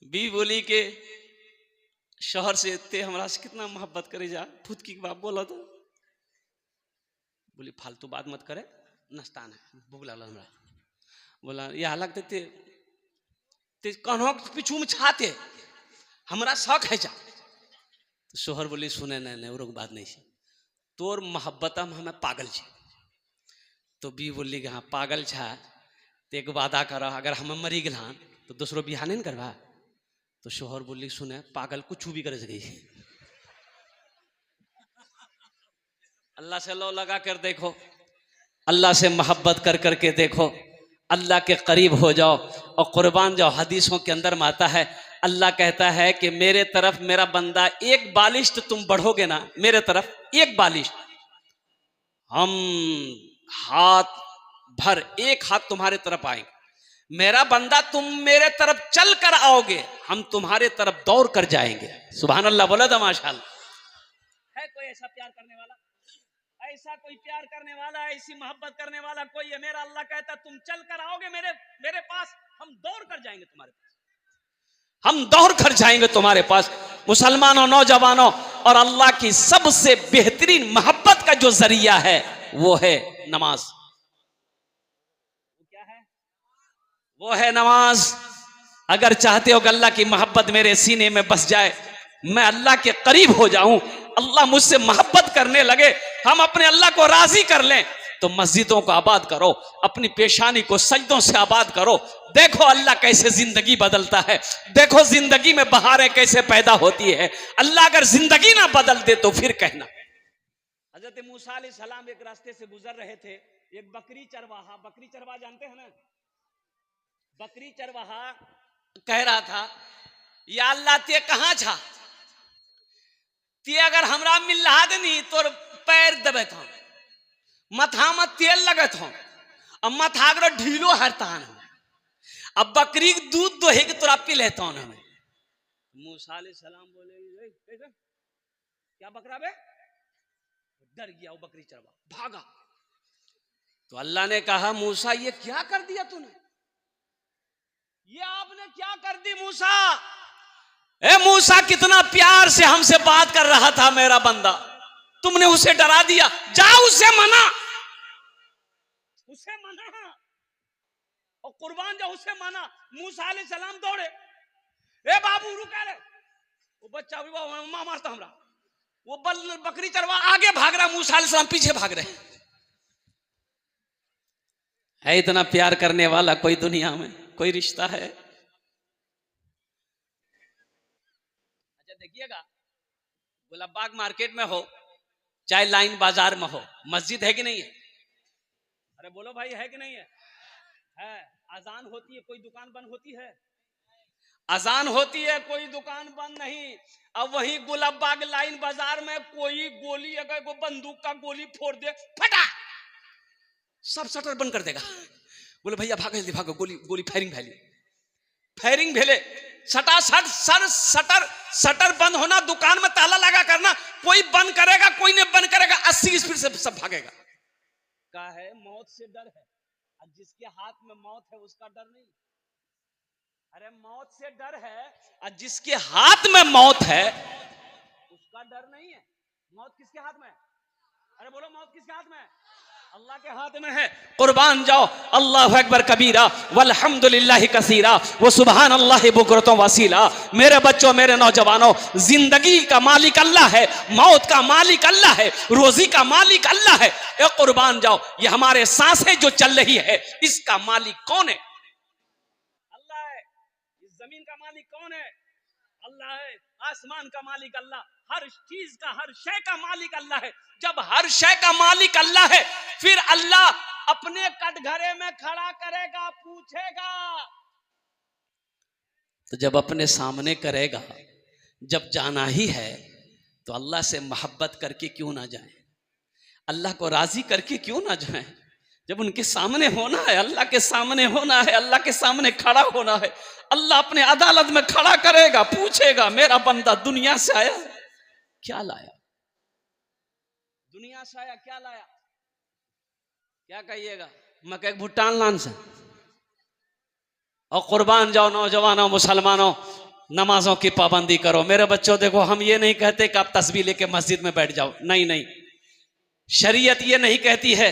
B बोली के शहर से ते हमरा से कितना मोहब्बत करे जा खुद की बाप बोला तो बोली फालतू बात मत करे नस्तान है भूख लगल हमरा बोला यह लगते ते कन्हों पीछू में छाते हमरा शौक है जा तो शोहर बोली सुने नहीं और बात नहीं है तोर मोहब्बत में हमें पागल छे तो बी बोली हाँ पागल छा तो एक वादा कर अगर हम मरी गल तो दूसरो बिहार नहीं करवा तो शोहर बोली सुने पागल कुछ भी करे सके अल्लाह से लो लगा कर देखो अल्लाह से मोहब्बत कर करके देखो अल्लाह के करीब हो जाओ और कुर्बान जाओ। हदीसों के अंदर में आता है अल्लाह कहता है कि मेरे तरफ मेरा बंदा एक बालिश तो तुम बढ़ोगे ना मेरे तरफ एक बालिश हम हाथ भर एक हाथ तुम्हारे तरफ आएंगे मेरा बंदा तुम मेरे तरफ चल कर आओगे हम तुम्हारे तरफ दौड़ कर जाएंगे। सुभान अल्लाह बोला था माशाअल्लाह। है कोई ऐसा प्यार करने वाला ऐसा कोई प्यार करने वाला ऐसी मोहब्बत करने वाला कोई है? मेरा अल्लाह कहता तुम चल कर आओगे मेरे पास हम दौड़ कर जाएंगे तुम्हारे पास हम दौड़ कर जाएंगे तुम्हारे पास। मुसलमानों नौजवानों और अल्लाह की सबसे बेहतरीन मोहब्बत का जो जरिया है वो है नमाज। वो है नमाज। अगर चाहते हो कि अल्लाह की मोहब्बत मेरे सीने में बस जाए मैं अल्लाह के करीब हो जाऊं अल्लाह मुझसे मोहब्बत करने लगे हम अपने अल्लाह को राजी कर लें तो मस्जिदों को आबाद करो अपनी पेशानी को सजदों से आबाद करो। देखो अल्लाह कैसे जिंदगी बदलता है देखो जिंदगी में बहारें कैसे पैदा होती है। अल्लाह अगर जिंदगी ना बदल दे तो फिर कहना। हजरत मूसा अलैहिस्सलाम एक रास्ते से गुजर रहे थे एक बकरी चरवाहा जानते हैं ना बकरी चरवाहा कह रहा था या अल्लाह ते कहां छा ते अगर हमरा मिल रहा नहीं तो पैर दबे था मथा में तेल लगे था अब मथा अगर ढीलो हरता अब बकरी दूध दोहे के तोरा पी लेता हूं हमें। मूसा अलैहिस्सलाम बोले क्या बकरा बे डर गया वो बकरी चरवा भागा। तो अल्लाह ने कहा मूसा ये क्या कर दिया तूने ये आपने क्या कर दी मूसा। ए मूसा कितना प्यार से हमसे बात कर रहा था मेरा बंदा तुमने उसे डरा दिया जाओ उसे मना और कुर्बान जाओ उसे मना। मूसा अलैहिस्सलाम दौड़े ए बाबू रुका रे वो बच्चा मां मारता हमरा वो बकरी चरवा आगे भाग रहा मूसा अलैहिस्सलाम पीछे भाग रहे है। इतना प्यार करने वाला कोई दुनिया में कोई रिश्ता है? अच्छा देखिएगा गुलाबबाग मार्केट में हो चाहे लाइन बाजार में हो मस्जिद है कि नहीं है? अरे बोलो भाई है कि नहीं है? है। अजान होती है कोई दुकान बंद होती है? अजान होती है कोई दुकान बंद नहीं। अब वही गुलाबबाग लाइन बाजार में कोई गोली अगर को बंदूक का गोली फोड़ दे फटा सब शटर बंद कर देगा। बोले भैया भागो गोली फायरिंग भेले शटर बंद होना दुकान में ताला लगा करना कोई बंद करेगा कोई नहीं बंद करेगा 80 स्पीड से सब भागेगा। का है मौत से डर है और जिसके हाथ में मौत है उसका डर नहीं। अरे मौत से डर है और जिसके हाथ में मौत है उसका डर नहीं है। मौत किसके हाथ में है? अरे बोलो मौत किसके हाथ में है? अल्लाह के हाथ में है। कुर्बान जाओ अल्लाहु अकबर कबीरा वल्हम्दुलिल्लाहि कसीरा व सुभान अल्लाह बुकरतों वसीला। मेरे बच्चों मेरे नौजवानों जिंदगी का मालिक अल्लाह है मौत का मालिक अल्लाह है रोजी का मालिक अल्लाह है। ए कुर्बान जाओ ये हमारे सांसें जो चल रही है इसका मालिक कौन है? अल्लाह है। इस जमीन का मालिक कौन है? अल्लाह है। आसमान का मालिक अल्लाह हर चीज का हर शय का मालिक अल्लाह है। जब हर शय का मालिक अल्लाह है फिर अल्लाह अपने कटघरे में खड़ा करेगा पूछेगा। तो जब अपने सामने करेगा जब जाना ही है तो अल्लाह से मोहब्बत करके क्यों ना जाए अल्लाह को राजी करके क्यों ना जाए। जब उनके सामने होना है अल्लाह के सामने होना है अल्लाह के सामने खड़ा होना है अल्लाह अपने अदालत में खड़ा करेगा पूछेगा मेरा बंदा दुनिया से आया क्या लाया दुनिया से आया क्या लाया क्या कहिएगा मक्के भुट्टान लान से। और कुर्बान जाओ नौजवानों मुसलमानों नमाजों की पाबंदी करो। मेरे बच्चों देखो, हम ये नहीं कहते कि आप तस्बीह लेके मस्जिद में बैठ जाओ, नहीं नहीं, शरीयत ये नहीं कहती है।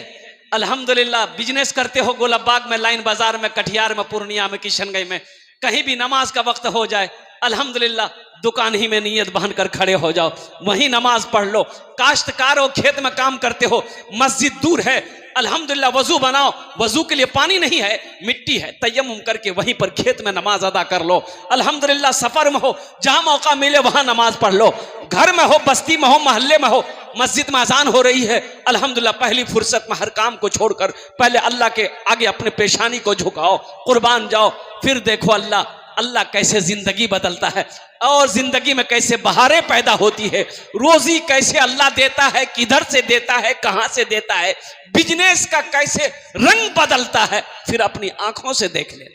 अल्हम्दुलिल्लाह बिजनेस करते हो गोलबाग में, लाइन बाजार में, कटिहार में, पूर्णिया में, किशनगंज में, कहीं भी नमाज का वक्त हो जाए, अल्हम्दुलिल्लाह दुकान ही में नियत बांध कर खड़े हो जाओ, वहीं नमाज पढ़ लो। काश्तकार हो, खेत में काम करते हो, मस्जिद दूर है, अल्हम्दुलिल्लाह वजू बनाओ, वजू के लिए पानी नहीं है, मिट्टी है, तयम्मुम करके वहीं पर खेत में नमाज अदा कर लो। अल्हम्दुलिल्लाह सफर में हो, जहां मौका मिले वहां नमाज पढ़ लो। घर में हो, बस्ती में हो, मोहल्ले में हो, मस्जिद में अजान हो रही है, अल्हम्दुलिल्लाह पहली फुर्सत में हर काम को छोड़कर पहले अल्लाह के आगे अपने पेशानी को झुकाओ, कुर्बान जाओ, फिर देखो अल्लाह कैसे जिंदगी बदलता है और जिंदगी में कैसे बहारें पैदा होती है। रोजी कैसे अल्लाह देता है, किधर से देता है, कहां से देता है, बिजनेस का कैसे रंग बदलता है, फिर अपनी आंखों से देख ले।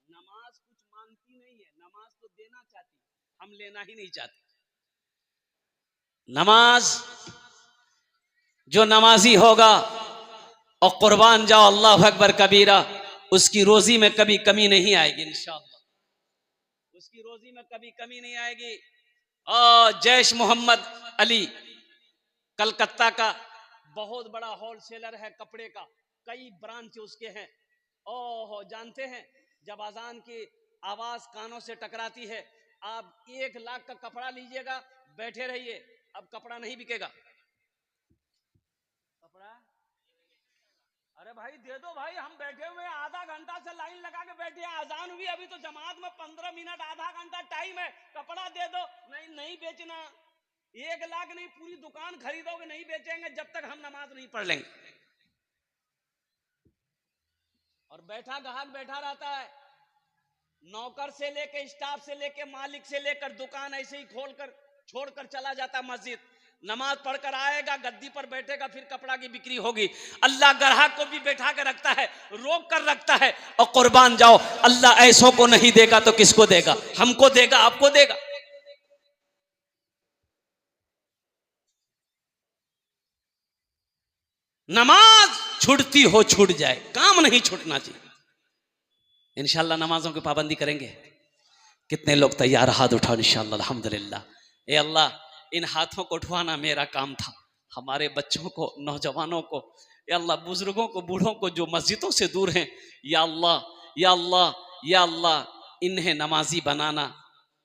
नमाज कुछ मांगती नहीं है, नमाज तो देना चाहती है, हम लेना ही नहीं चाहते। नमाज जो नमाजी होगा और कुर्बान जाओ अल्लाह अकबर कबीरा, उसकी रोजी में कभी कमी नहीं आएगी इंशाअल्लाह, उसकी रोजी में कभी कमी नहीं आएगी। और जैश मोहम्मद अली कलकत्ता का बहुत बड़ा होलसेलर है कपड़े का, कई ब्रांच उसके हैं। ओह जानते हैं, जब अजान की आवाज कानों से टकराती है, आप 1 लाख का कपड़ा लीजिएगा, बैठे रहिए, अब कपड़ा नहीं बिकेगा। कपड़ा अरे भाई दे दो भाई, हम बैठे हुए आधा घंटा से लाइन लगा के बैठे हैं, अजान हुई अभी तो जमात में 15 मिनट आधा घंटा टाइम है, कपड़ा दे दो। नहीं नहीं बेचना, 1 लाख नहीं पूरी दुकान खरीदोगे, नहीं बेचेंगे जब तक हम नमाज नहीं पढ़ लेंगे। और बैठा ग्राहक बैठा रहता है, नौकर से लेके स्टाफ से लेके मालिक से लेकर दुकान ऐसे ही खोलकर छोड़कर चला जाता मस्जिद, नमाज पढ़कर आएगा, गद्दी पर बैठेगा, फिर कपड़ा की बिक्री होगी। अल्लाह ग्राहक को भी बैठा कर रखता है, रोक कर रखता है। और कुर्बान जाओ, अल्लाह ऐसों को नहीं देगा तो किसको देगा? हमको देगा, आपको देगा। नमाज छूटती हो छूट जाए, काम नहीं छूटना चाहिए। इंशाल्लाह नमाजों की पाबंदी करेंगे। कितने लोग तैयार? हाथ उठाओ इंशाल्लाह। अल्हम्दुलिल्लाह। ए अल्लाह, इन हाथों को उठवाना मेरा काम था, हमारे बच्चों को, नौजवानों को, या अल्लाह बुजुर्गों को, बूढ़ों को जो मस्जिदों से दूर हैं, या अल्लाह या अल्लाह या अल्लाह, इन्हें नमाजी बनाना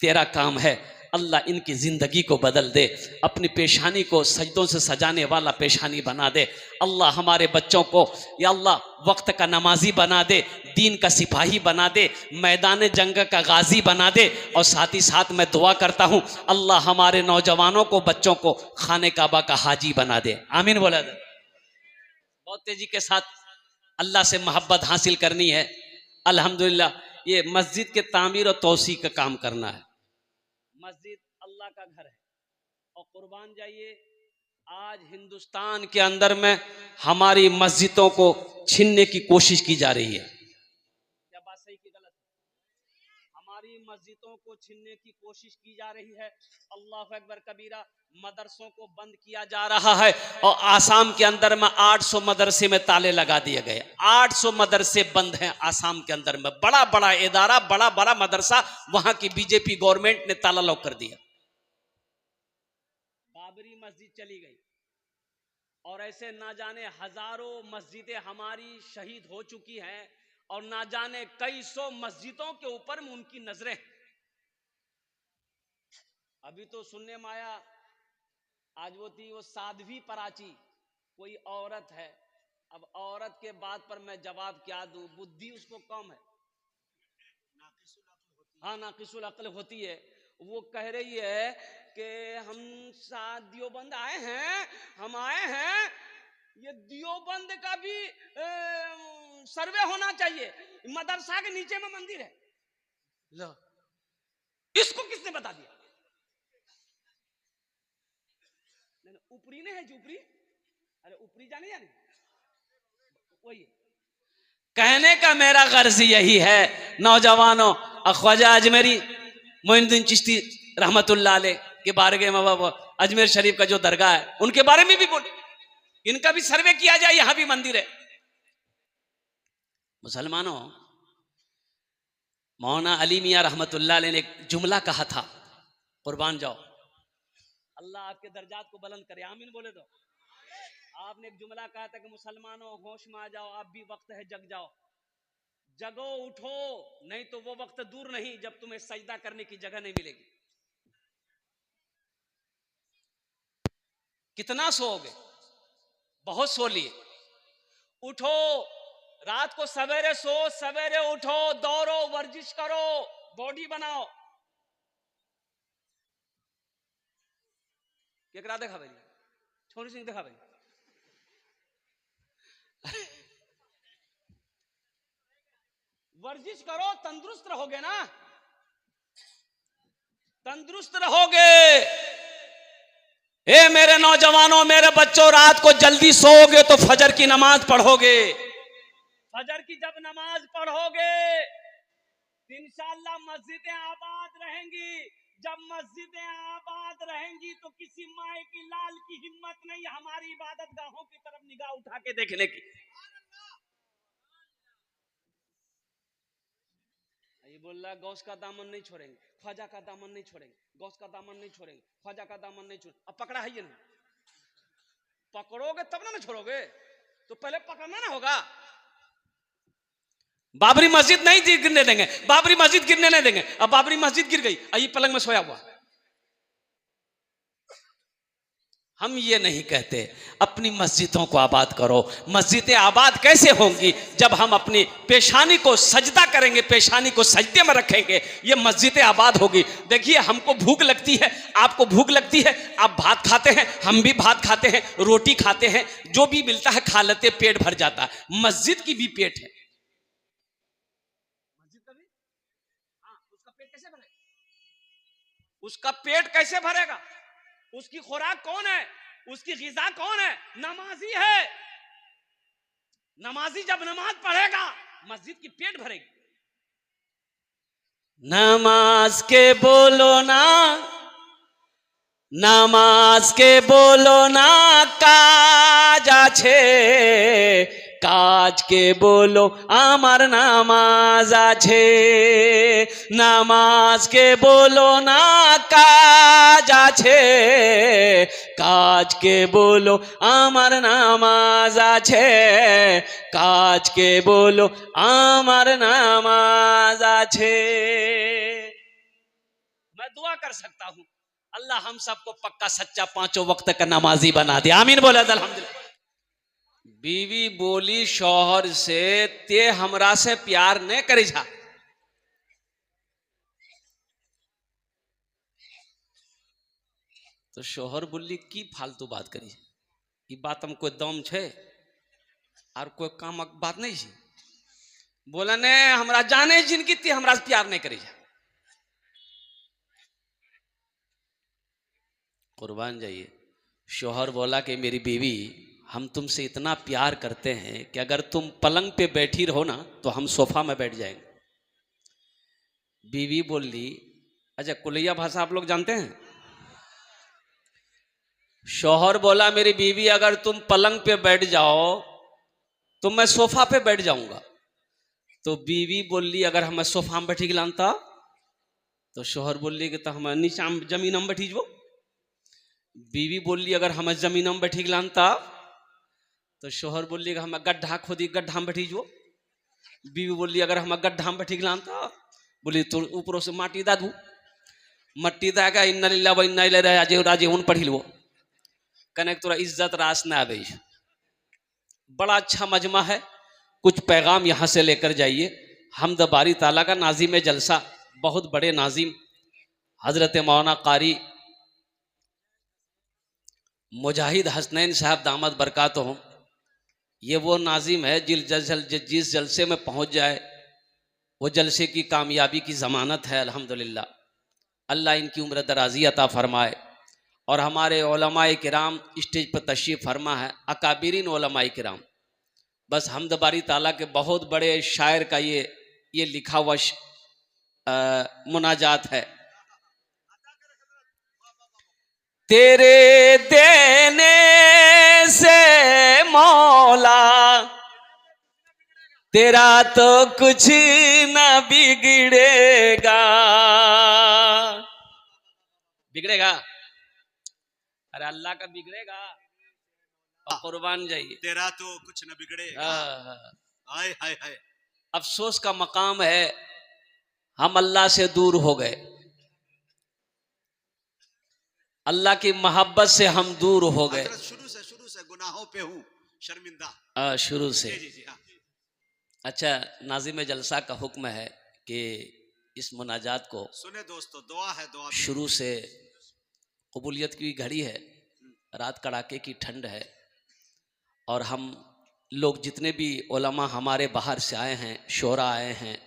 तेरा काम है। अल्लाह इनकी ज़िंदगी को बदल दे, अपनी पेशानी को सजदों से सजाने वाला पेशानी बना दे। अल्लाह हमारे बच्चों को या अल्लाह वक्त का नमाजी बना दे, दीन का सिपाही बना दे, मैदान जंग का गाजी बना दे। और साथ ही साथ मैं दुआ करता हूँ, अल्लाह हमारे नौजवानों को, बच्चों को खाने काबा का हाजी बना दे। आमीन बोला दे। बहुत तेजी के साथ अल्लाह से मोहब्बत हासिल करनी है। अल्हम्दुलिल्लाह, ये मस्जिद के तामीर और तौसी का काम करना है। मस्जिद अल्लाह का घर है और कुर्बान जाइए, आज हिंदुस्तान के अंदर में हमारी मस्जिदों को छीनने की कोशिश की जा रही है। क्या बात सही की गलत? हमारी मस्जिदों को छीनने की कोशिश की जा रही है। अल्लाह अकबर कबीरा। मदरसों को बंद किया जा रहा है और आसाम के अंदर में 800 मदरसे में ताले लगा दिए गए। 800 मदरसे बंद हैं आसाम के अंदर में। बड़ा बड़ा इदारा, बड़ा बड़ा मदरसा, वहां की बीजेपी गवर्नमेंट ने ताला लॉक कर दिया। बाबरी मस्जिद चली गई और ऐसे ना जाने हजारों मस्जिदें हमारी शहीद हो चुकी हैं और ना जाने कई सौ मस्जिदों के ऊपर में उनकी नजरें। अभी तो सुनने में आया, आज वो थी वो साध्वी पराची, कोई औरत है। अब औरत के बात पर मैं जवाब क्या दूं, बुद्धि उसको कम है। हाँ, नाकिसुल अक्ल होती है। वो कह रही है कि हम दियोबंद आए हैं, हम आए हैं, ये दियोबंद का भी सर्वे होना चाहिए। मदरसा के नीचे में मंदिर है। लो, इसको किसने बता दिया? ऊपरी ने है ऊपरी। अरे ऊपरी जाने वही कहने का मेरा गर्ज यही है, नौजवानों, ख्वाजा अजमेरी मोइनुद्दीन चिश्ती रहमतुल्लाह अलैह के बारगाह में, अजमेर शरीफ का जो दरगाह है, उनके बारे में भी बोले, इनका भी सर्वे किया जाए, यहां भी मंदिर है। मुसलमानों, मौलाना अली मियाँ रहमतुल्लाह अलैह ने एक जुमला कहा था, कुर्बान जाओ, अल्लाह आपके दर्जात को बुलंद करे, आमीन बोले दो। आपने एक जुमला कहा था कि मुसलमानों होश में आ जाओ, आप भी वक्त है जग जाओ, जगो उठो, नहीं तो वो वक्त दूर नहीं जब तुम्हें सजदा करने की जगह नहीं मिलेगी। कितना सोओगे, बहुत सो लिए, उठो, रात को सवेरे सो, सवेरे उठो, दौड़ो, वर्जिश करो, बॉडी बनाओ। केकरा देखा भाई, छोरी सिंह देखा भाई। वर्जिश करो, तंदुरुस्त रहोगे ना, तंदुरुस्त रहोगे। ए मेरे नौजवानों, मेरे बच्चों, रात को जल्दी सोओगे तो फजर की नमाज पढ़ोगे। फजर की जब नमाज पढ़ोगे इंशाअल्लाह मस्जिदें आबाद रहेंगी। जब मस्जिदें आबाद रहेंगी तो किसी माए की लाल की हिम्मत नहीं हमारी इबादत गाहों की तरफ निगाह उठा के देखने की। ये बोल रहा गौस का दामन नहीं छोड़ेंगे, ख्वाजा का दामन नहीं छोड़ेंगे, गौस का दामन नहीं छोड़ेंगे, ख्वाजा का दामन नहीं छोड़ेंगे। अब पकड़ा है ये नहीं, पकड़ोगे तब ना छोड़ोगे, तो पहले पकड़ना ना होगा। बाबरी मस्जिद नहीं गिरने देंगे, बाबरी मस्जिद गिरने नहीं देंगे। अब बाबरी मस्जिद गिर गई, ये पलंग में सोया हुआ। हम ये नहीं कहते, अपनी मस्जिदों को आबाद करो। मस्जिदें आबाद कैसे होंगी? जब हम अपनी पेशानी को सजदा करेंगे, पेशानी को सजदे में रखेंगे, ये मस्जिदें आबाद होगी। देखिए, हमको भूख लगती है, आपको भूख लगती है, आप भात खाते हैं, हम भी भात खाते हैं, रोटी खाते हैं, जो भी मिलता है खा लेते, पेट भर जाता है। मस्जिद की भी पेट है, मस्जिद का भी, हाँ, उसका पेट कैसे भरेगा? उसका पेट कैसे भरेगा? उसकी खुराक कौन है? उसकी ग़िज़ा कौन है? नमाजी है। नमाजी जब नमाज पढ़ेगा मस्जिद की पेट भरेगी। नमाज के बोलो ना, नमाज के बोलो ना काज आछे, काज के बोलो आमार नामाज आछे। नामाज के बोलो ना काज आछे, काज के बोलो आमार नामाज आछे, काज के बोलो आमार नामाज आछे। मैं दुआ कर सकता हूं, अल्लाह हम सबको पक्का सच्चा पांचों वक्त का नमाजी बना दे, आमीन बोले अल्हम्दुलिल्लाह। बीवी बोली शौहर से, ते हमरा से प्यार नहीं करी जा। तो शौहर बोली की फालतू बात करी, ये बात में कोई दम छे और कोई काम बात नहीं है। बोला ने हमरा जाने जिनकी ती हमरा से प्यार नहीं करी जा। कुर्बान जाइए। शौहर बोला कि मेरी बीवी, हम तुमसे इतना प्यार करते हैं कि अगर तुम पलंग पे बैठी रहो ना तो हम सोफा में बैठ जाएंगे। बीवी बोली, अच्छा कुलैया भाषा आप लोग जानते हैं? शौहर बोला मेरी बीवी, अगर तुम पलंग पे बैठ जाओ तो मैं सोफा पे बैठ जाऊंगा। तो बीवी बोली, अगर हम सोफा में बैठी लानता? तो शौहर बोली कि तो हम नीचा जमीन में बैठी जो। बीवी बोली, अगर हम जमीन में बैठी लानता? तो शौहर बोली कि हम गड्ढा खोदी, गड्ढा में बैठी जो। बीवी बोली, अगर हम गड्ढा में बैठी लानता? बोली तो ऊपरों से माटी दा दू, मट्टी दागा इन्ना लिल्लाहि व इन्ना इलैहि राजिऊन पढ़ी लो, कने तोरा इज्जत रास ना आवे। बड़ा अच्छा मजमा है, कुछ पैगाम यहाँ से लेकर जाइए। हमद बारी ताला का नाजिम जलसा, बहुत बड़े नाजिम हजरत मौलाना कारी मुजाहिद हसनैन साहब दामद बरकातहू। ये वो नाजिम है जिस जलसे में पहुँच जाए वो जलसे की कामयाबी की ज़मानत है। अल्हम्दुलिल्लाह, अल्लाह इनकी उम्र दराज़ी अता फरमाए। और हमारे उलमाए किराम स्टेज पर तशरीफ़ फरमा है, अकाबिरीन उलमाए किराम। बस हमद बारी ताला के बहुत बड़े शायर का ये लिखा हुआ मुनाजात है। तेरे देने से मौला, तेरा तो कुछ ना बिगड़ेगा। बिगड़ेगा? अरे अल्लाह का बिगड़ेगा? और कुर्बान जाइए, तेरा तो कुछ न बिगड़ेगा। हाय हाय हाय। अफसोस का मकाम है, हम अल्लाह से दूर हो गए, अल्लाह की मोहब्बत से हम दूर हो गए। शुरू से गुनाहों पे हूँ शर्मिंदा। शुरू से। जी जी जी हाँ। अच्छा, नाज़िम जलसा का हुक्म है कि इस मुनाजात को सुने दोस्तों, दुआ है, दुआ शुरू से। कबूलियत की घड़ी है, रात कड़ाके की ठंड है, और हम लोग जितने भी उलमा हमारे बाहर से आए हैं, शोरा आए हैं,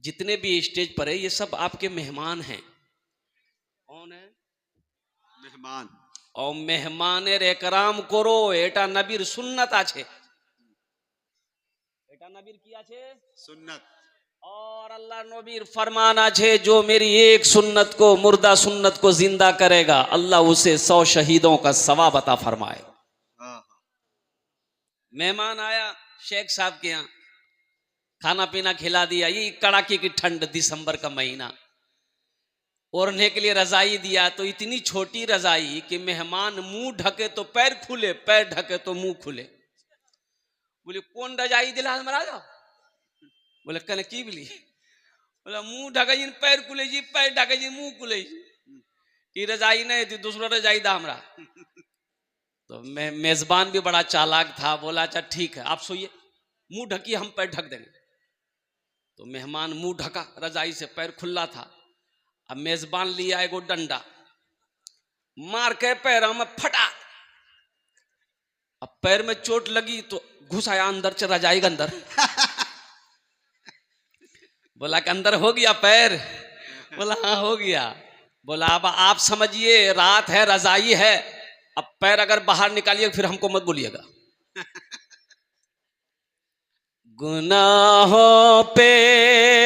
जितने भी स्टेज पर है, ये सब आपके मेहमान हैं। कौन है मेहमान? और मेहमानेर एकराम करो, एटा नबीर सुन्नत आछे। एटा नबीर की आछे? सुन्नत। और अल्लाह नबीर फरमान आछे, जो मेरी एक सुन्नत को, मुर्दा सुन्नत को जिंदा करेगा, अल्लाह उसे 100 शहीदों का सवाब अता फरमाए। मेहमान आया शेख साहब के यहाँ, खाना पीना खिला दिया, ये कड़ाके की ठंड, दिसंबर का महीना, ओढ़ने के लिए रजाई दिया, तो इतनी छोटी रजाई कि मेहमान मुंह ढके तो पैर खुले, पैर ढके तो मुंह खुले। बोले कौन रजाई दिला महाराज? बोले कने की बोली? बोला मुंह ढके जी पैर खुले जी, पैर ढके जी मुंह खुले जी, ये रजाई नहीं थी, दूसरा रजाई दा हमरा। तो मेजबान भी बड़ा चालाक था, बोला अच्छा ठीक है आप सोइए, मुंह ढकी हम पैर ढक देंगे। तो मेहमान मुंह ढका रजाई से, पैर खुला था। अब मेजबान लिया एगो डंडा, मार के पैरों में फटा। अब पैर में चोट लगी तो घुस आया अंदर से रजाई के अंदर। बोला कि अंदर हो गया पैर? बोला हाँ हो गया। बोला अब आप समझिए, रात है, रजाई है, अब पैर अगर बाहर निकालिए फिर हमको मत बोलिएगा। गुनाहों पे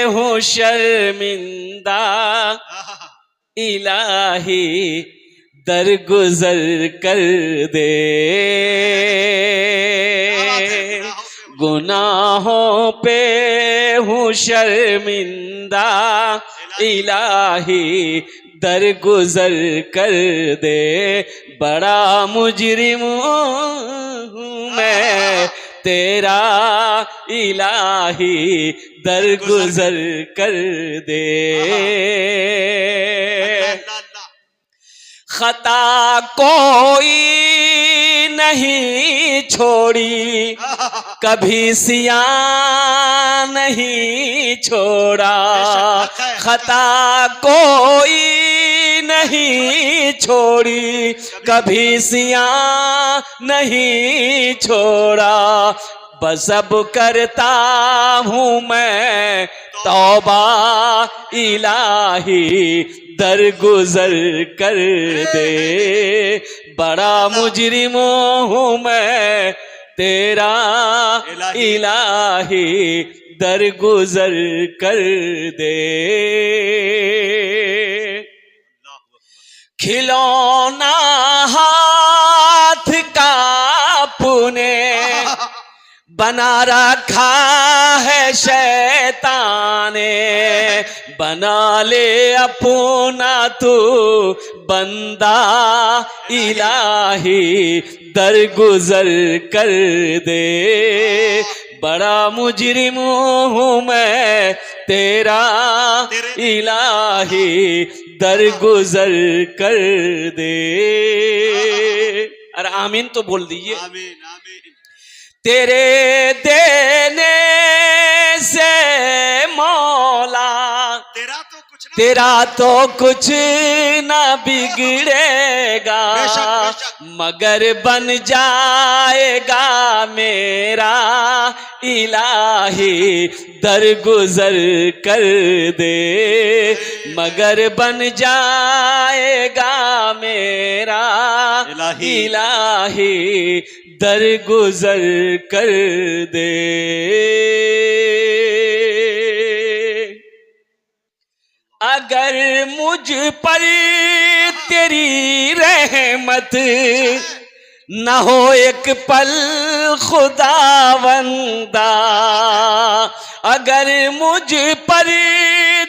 हूँ शर्मिंदा, इलाही दरगुजर कर दे। गुनाहों पे हूँ शर्मिंदा, इलाही दरगुजर कर दे। बड़ा मुजरिम हूँ मैं तेरा, इलाही दरगुजर कर दे। खता कोई नहीं छोड़ी, कभी सिया नहीं छोड़ा। खता कोई नहीं छोड़ी, कभी सिया नहीं छोड़ा। बस अब करता हूँ मैं तौबा, इलाही दरगुजर कर दे। बड़ा मुजरिम हूँ मैं तेरा, इलाही दरगुजर कर दे। खिलौना हाथ का पुने बना रखा है शैताने। बना ले अपना तू बंदा, इलाही दरगुजर कर दे। बड़ा मुजरिम हूँ मैं तेरा, इलाही दरगुजर कर दे। अरे आमीन तो बोल दीजिए। आमीन आमीन। तेरे देने से मौला, तेरा तो कुछ ना बिगड़ेगा, मगर बन जाएगा मेरा, इलाही दरगुजर कर दे। मगर बन जाएगा मेरा, इलाही दरगुजर कर दे। अगर मुझ पर तेरी रहमत न हो एक पल खुदावंदा, अगर मुझ पर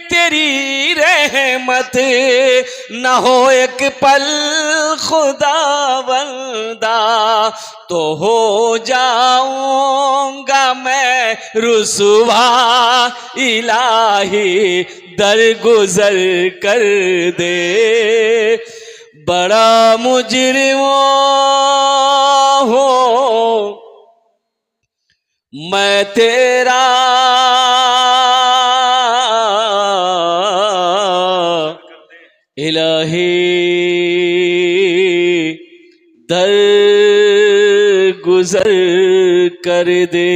तेरी रहमत न हो एक पल खुदावंदा, तो हो जाऊंगा मैं रुसवा, इलाही दरगुजर कर दे। बड़ा मुजरिमों हो मैं तेरा, इलाही दर गुजर कर दे।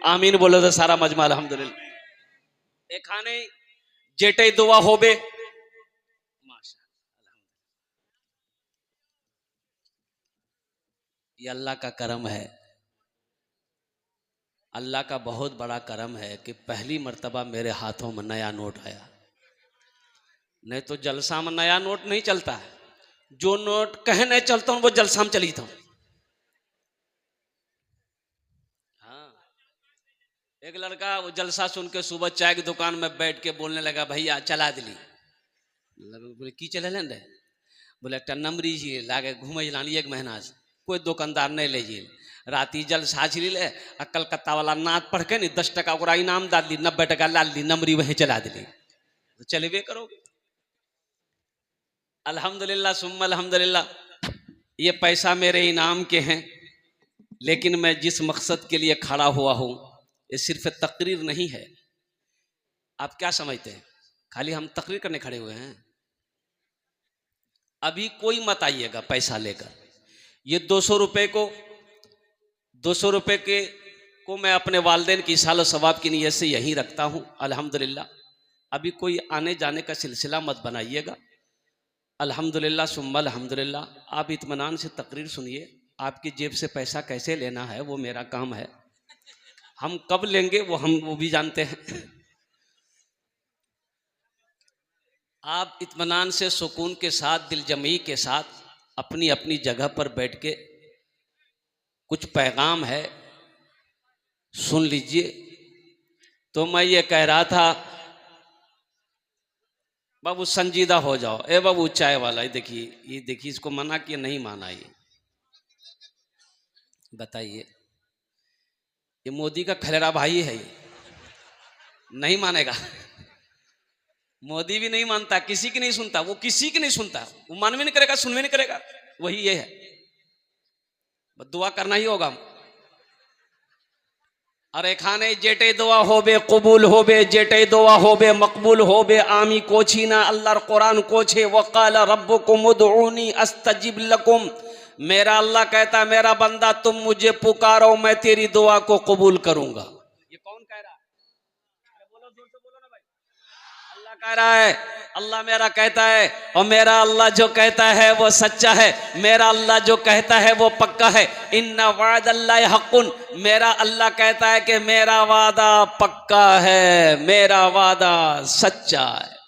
आमीन बोलो तो सारा मजमा अल्हम्दुलिल्लाह। एक खाने जेटे दुआ होबे, ये अल्लाह का करम है, अल्लाह का बहुत बड़ा करम है कि पहली मर्तबा मेरे हाथों में नया नोट आया। नहीं तो जलसा में नया नोट नहीं चलता है, जो नोट कहने चलता हूं वो जलसा में चली था। हाँ, एक लड़का वो जलसा सुन के सुबह चाय की दुकान में बैठ के बोलने लगा, भैया चला दिली। बोले की चले लें रे? बोले एक नंबरी जी लागे घूमे लानी एक महीना से, कोई दुकानदार नहीं ले जी राती जल साझी ले कलकत्ता वाला नाथ पढ़ के नहीं 10 टका ओकरा इनाम डाल दी, 90 टका डाल दी, नंबरी वहीं चला दिली, तो चलेबे करोगे। अल्हम्दुलिल्लाह सुम्मा अल्हम्दुलिल्लाह, ये पैसा मेरे इनाम के हैं, लेकिन मैं जिस मकसद के लिए खड़ा हुआ हूं ये सिर्फ तकरीर नहीं है। आप क्या समझते हैं खाली हम तकरीर करने खड़े हुए हैं? अभी कोई मत आइएगा पैसा लेकर, ये 200 रुपये को मैं अपने वालिदैन की सालो सवाब की नीयत से यहीं रखता हूँ अल्हम्दुलिल्लाह। अभी कोई आने जाने का सिलसिला मत बनाइएगा। अल्हम्दुलिल्लाह सुम्मा अल्हम्दुलिल्लाह, आप इत्मीनान से तकरीर सुनिए। आपकी जेब से पैसा कैसे लेना है वो मेरा काम है, हम कब लेंगे वो भी जानते हैं। आप इत्मीनान से सुकून के साथ दिलजमी के साथ अपनी अपनी जगह पर बैठ के कुछ पैगाम है सुन लीजिए। तो मैं ये कह रहा था, बाबू संजीदा हो जाओ। ए बाबू चाय वाला, ये देखिए इसको मना किया नहीं माना, ये बताइए, ये मोदी का खलेरा भाई है, ये नहीं मानेगा। मोदी भी नहीं मानता, किसी की नहीं सुनता, वो किसी की नहीं सुनता, वो मान भी नहीं करेगा, सुन भी नहीं करेगा। वही ये है, बस दुआ करना ही होगा। अरे खाने जेटे दुआ होबे कबूल होबे, जेटे दुआ होबे मकबूल होबे। आमी कोची ना अल्लाह कुरान कोछे, वक़ाल रब्बुकुम उदऊनी अस्तजिब लकुम। मेरा अल्लाह कहता, मेरा बंदा तुम मुझे पुकारो, मैं तेरी दुआ को कबूल करूंगा। ये कौन कह रहा है? अरे बोलो, जोर से बोलो ना भाई। अल्लाह कह रहा है, अल्लाह मेरा कहता है, और मेरा अल्लाह जो कहता है वो सच्चा है, मेरा अल्लाह जो कहता है वो पक्का है। इन्ना वादल्लाहि हक़्क़ुन, मेरा अल्लाह कहता है कि मेरा वादा पक्का है, मेरा वादा सच्चा है।